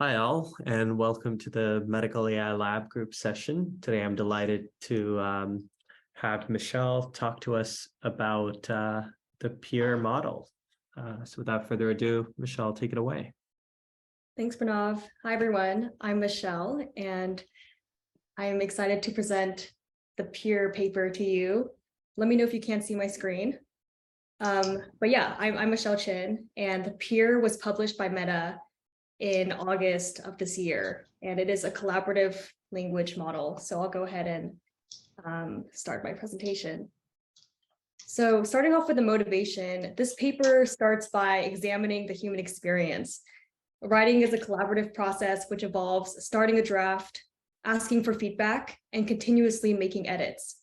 Hi all, and welcome to the Medical AI Lab Group session. Today I'm delighted to have Michelle talk to us about the peer model. So without further ado, Michelle, take it away. Thanks, Pranav. Hi, everyone. I'm Michelle, and I'm excited to present the peer paper to you. Let me know if you can't see my screen. But yeah, I'm Michelle Qin, and the peer was published by Meta in August of this year, and it is a collaborative language model. So I'll go ahead and start my presentation. So starting off with the motivation, this paper starts by examining the human experience. Writing is a collaborative process which involves starting a draft, asking for feedback, and continuously making edits.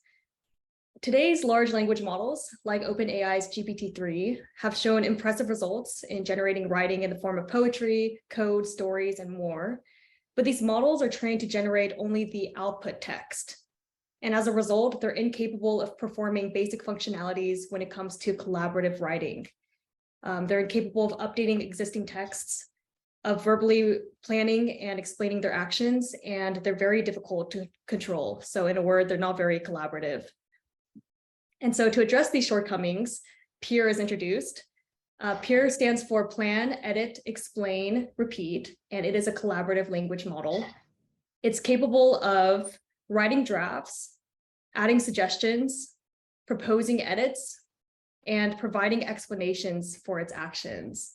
Today's large language models, like OpenAI's GPT-3, have shown impressive results in generating writing in the form of poetry, code, stories, and more. But these models are trained to generate only the output text. And as a result, they're incapable of performing basic functionalities when it comes to collaborative writing. They're incapable of updating existing texts, of verbally planning and explaining their actions, and they're very difficult to control. So in a word, they're not very collaborative. And so to address these shortcomings, PEER is introduced. PEER stands for Plan, Edit, Explain, Repeat, and it is a collaborative language model. It's capable of writing drafts, adding suggestions, proposing edits, and providing explanations for its actions.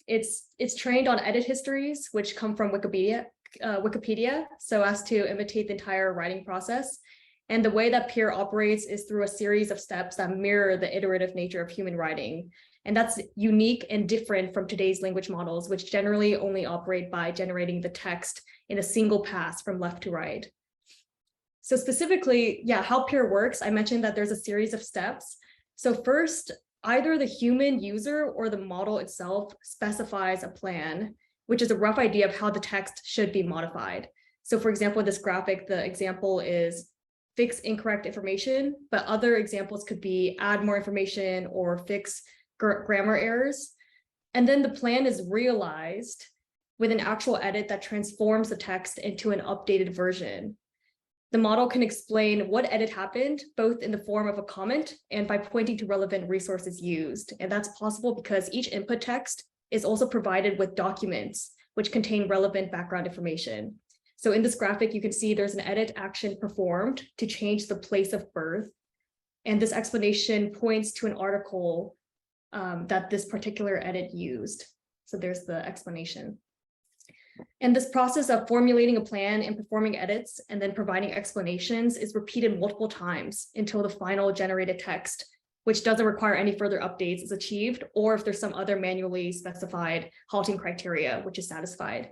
It's trained on edit histories, which come from Wikipedia, so as to imitate the entire writing process. And the way that PEER operates is through a series of steps that mirror the iterative nature of human writing. And that's unique and different from today's language models, which generally only operate by generating the text in a single pass from left to right. So specifically, how PEER works, I mentioned that there's a series of steps. So first, either the human user or the model itself specifies a plan, which is a rough idea of how the text should be modified. So for example, this graphic, the example is fix incorrect information, but other examples could be add more information or fix grammar errors. And then the plan is realized with an actual edit that transforms the text into an updated version. The model can explain what edit happened, both in the form of a comment and by pointing to relevant resources used. And that's possible because each input text is also provided with documents which contain relevant background information. So in this graphic, you can see there's an edit action performed to change the place of birth. And this explanation points to an article that this particular edit used. So there's the explanation. And this process of formulating a plan and performing edits and then providing explanations is repeated multiple times until the final generated text, which doesn't require any further updates, is achieved, or if there's some other manually specified halting criteria, which is satisfied.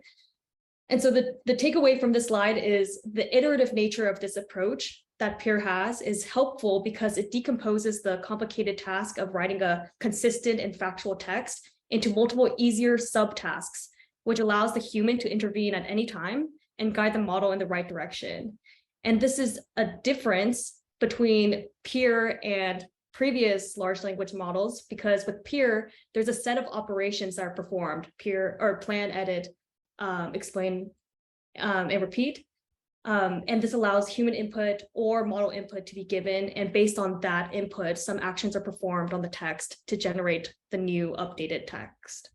And so the takeaway from this slide is the iterative nature of this approach that PEER has is helpful because it decomposes the complicated task of writing a consistent and factual text into multiple easier subtasks, which allows the human to intervene at any time and guide the model in the right direction. And this is a difference between PEER and previous large language models, because with PEER, there's a set of operations that are performed, PEER or plan, edit, explain, and repeat. And this allows human input or model input to be given. And based on that input, some actions are performed on the text to generate the new updated text.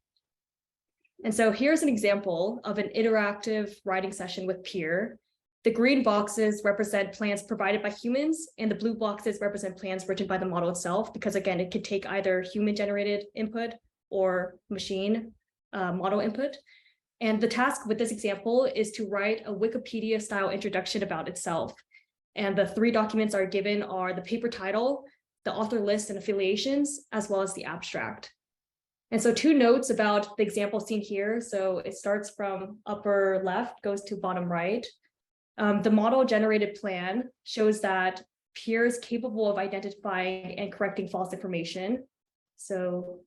And so here's an example of an interactive writing session with PEER. The green boxes represent plans provided by humans, and the blue boxes represent plans written by the model itself, because again, it could take either human-generated input or machine model input. And the task with this example is to write a Wikipedia-style introduction about itself. And the three documents are given are the paper title, the author list and affiliations, as well as the abstract. And so two notes about the example seen here. So it starts from upper left, goes to bottom right. The model-generated plan shows that PEER is capable of identifying and correcting false information. So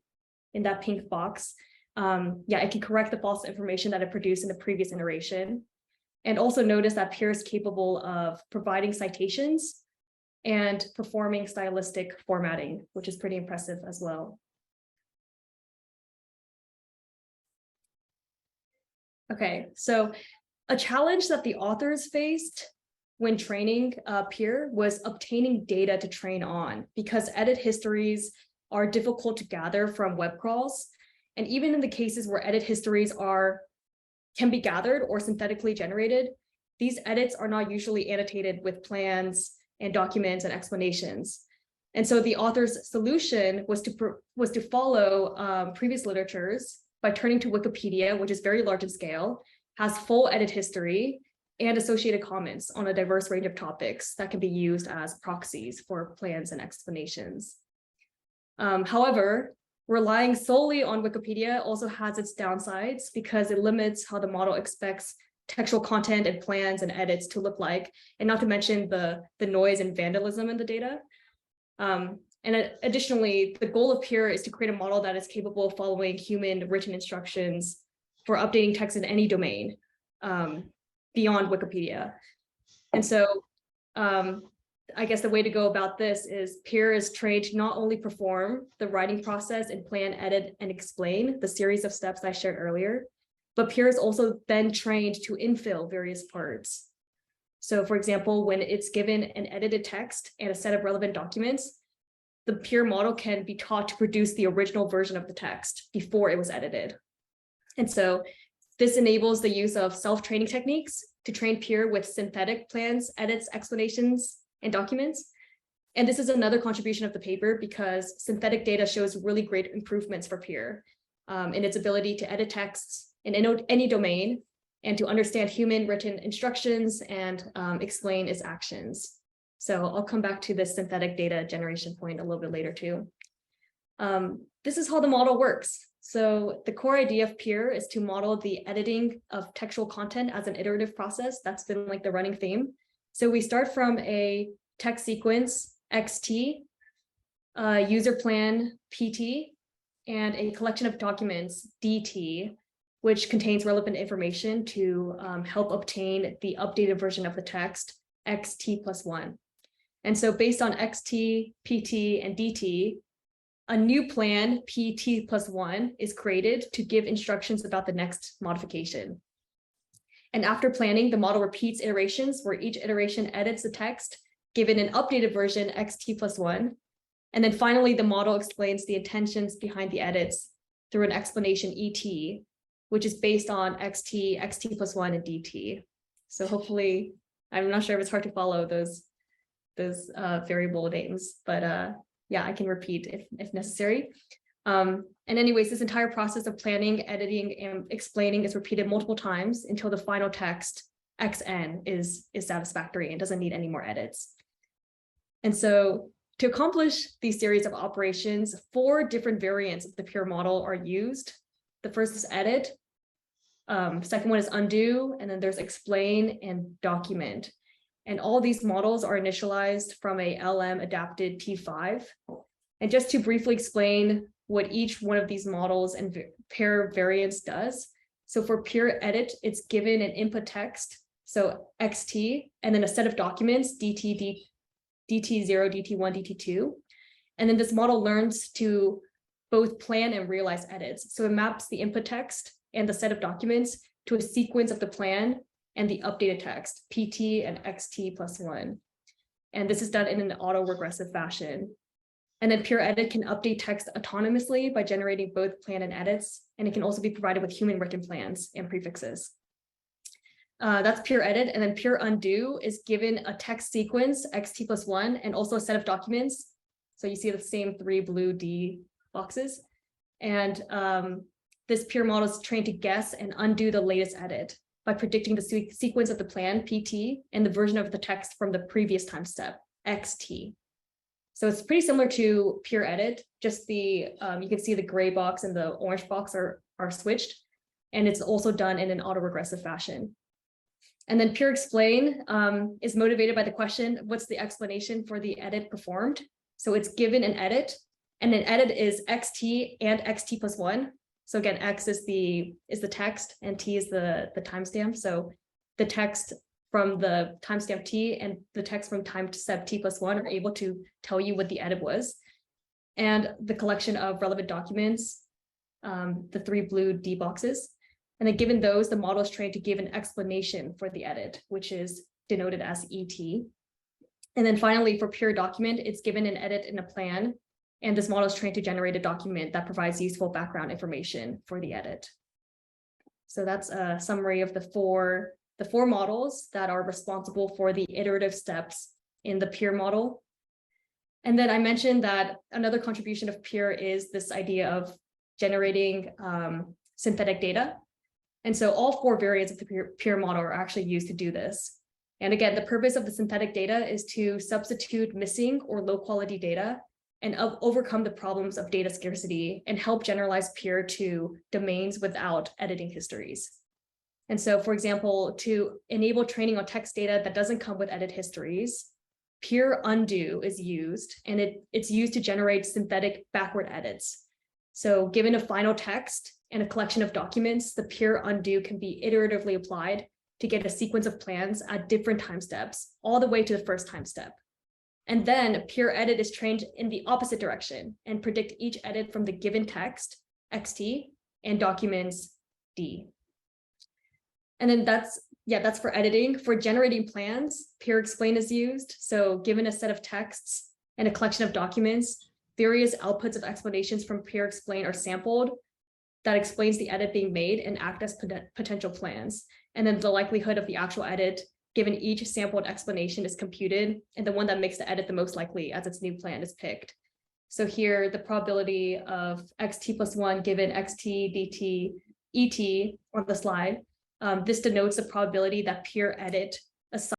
in that pink box, it can correct the false information that it produced in the previous iteration. And also notice that PEER is capable of providing citations and performing stylistic formatting, which is pretty impressive as well. Okay, so a challenge that the authors faced when training Peer was obtaining data to train on, because edit histories are difficult to gather from web crawls. And even in the cases where edit histories can be gathered or synthetically generated, these edits are not usually annotated with plans and documents and explanations. And so the author's solution was to follow previous literatures by turning to Wikipedia, which is very large in scale, has full edit history, and associated comments on a diverse range of topics that can be used as proxies for plans and explanations. However, relying solely on Wikipedia also has its downsides because it limits how the model expects textual content and plans and edits to look like, and not to mention the noise and vandalism in the data. And additionally, the goal of Peer is to create a model that is capable of following human written instructions for updating text in any domain beyond Wikipedia. And so I guess the way to go about this is Peer is trained to not only perform the writing process and plan, edit, and explain the series of steps I shared earlier, but Peer is also then trained to infill various parts. So for example, when it's given an edited text and a set of relevant documents, the Peer model can be taught to produce the original version of the text before it was edited. And so this enables the use of self-training techniques to train Peer with synthetic plans, edits, explanations, and documents. And this is another contribution of the paper because synthetic data shows really great improvements for Peer in its ability to edit texts in any domain and to understand human written instructions and explain its actions. So I'll come back to this synthetic data generation point a little bit later too. This is how the model works. So the core idea of Peer is to model the editing of textual content as an iterative process. That's been like the running theme. So we start from a text sequence, XT, user plan, PT, and a collection of documents, DT, which contains relevant information to help obtain the updated version of the text, XT+1. And so based on XT, PT, and DT, a new plan, PT+1, is created to give instructions about the next modification. And after planning, the model repeats iterations where each iteration edits the text, given an updated version, XT+1. And then finally, the model explains the intentions behind the edits through an explanation ET, which is based on XT, XT+1, and DT. So hopefully, I'm not sure if it's hard to follow those variable names, but yeah, I can repeat if necessary. And anyways, this entire process of planning, editing, and explaining is repeated multiple times until the final text, XN, is satisfactory and doesn't need any more edits. And so to accomplish these series of operations, 4 different variants of the Peer model are used. The first is edit, second one is undo, and then there's explain and document. And all these models are initialized from a LM adapted T5. And just to briefly explain what each one of these models and pair variants does. So for Peer edit, it's given an input text, so XT, and then a set of documents, DT0, DT1, DT2. And then this model learns to both plan and realize edits. So it maps the input text and the set of documents to a sequence of the plan and the updated text, PT and XT+1. And this is done in an auto-regressive fashion. And then Peer edit can update text autonomously by generating both plan and edits, and it can also be provided with human written plans and prefixes. That's Peer edit, and then Peer undo is given a text sequence, XT+1, and also a set of documents. So you see the same 3 blue D boxes. And this Peer model is trained to guess and undo the latest edit by predicting the sequence of the plan, PT, and the version of the text from the previous time step, XT. So it's pretty similar to Peer edit, just the, you can see the gray box and the orange box are switched, and it's also done in an autoregressive fashion. And then Peer explain is motivated by the question, what's the explanation for the edit performed? So it's given an edit, and an edit is XT and XT+1. So again, X is the text and T is the timestamp. So the text from the timestamp T and the text from timestamp T+1 are able to tell you what the edit was. And the collection of relevant documents, the 3 blue D boxes, And then given those, the model is trained to give an explanation for the edit, which is denoted as ET. And then finally, for pure document, it's given an edit in a plan. And this model is trained to generate a document that provides useful background information for the edit. So that's a summary of the four models that are responsible for the iterative steps in the peer model. And then I mentioned that another contribution of peer is this idea of generating synthetic data. And so all four variants of the peer model are actually used to do this. And again, the purpose of the synthetic data is to substitute missing or low quality data and overcome the problems of data scarcity and help generalize peer to domains without editing histories. And so, for example, to enable training on text data that doesn't come with edit histories, peer undo is used, and it's used to generate synthetic backward edits. So given a final text and a collection of documents, the peer undo can be iteratively applied to get a sequence of plans at different time steps, all the way to the first time step. And then peer edit is trained in the opposite direction and predict each edit from the given text, XT, and documents, D. And then that's for editing. For generating plans, peer explain is used. So given a set of texts and a collection of documents, various outputs of explanations from peer explain are sampled that explains the edit being made and act as potential plans. And then the likelihood of the actual edit given each sampled explanation is computed, and the one that makes the edit the most likely as its new plan is picked. So here, the probability of xt plus 1 given xt, dt, et on the slide, this denotes the probability that peer edit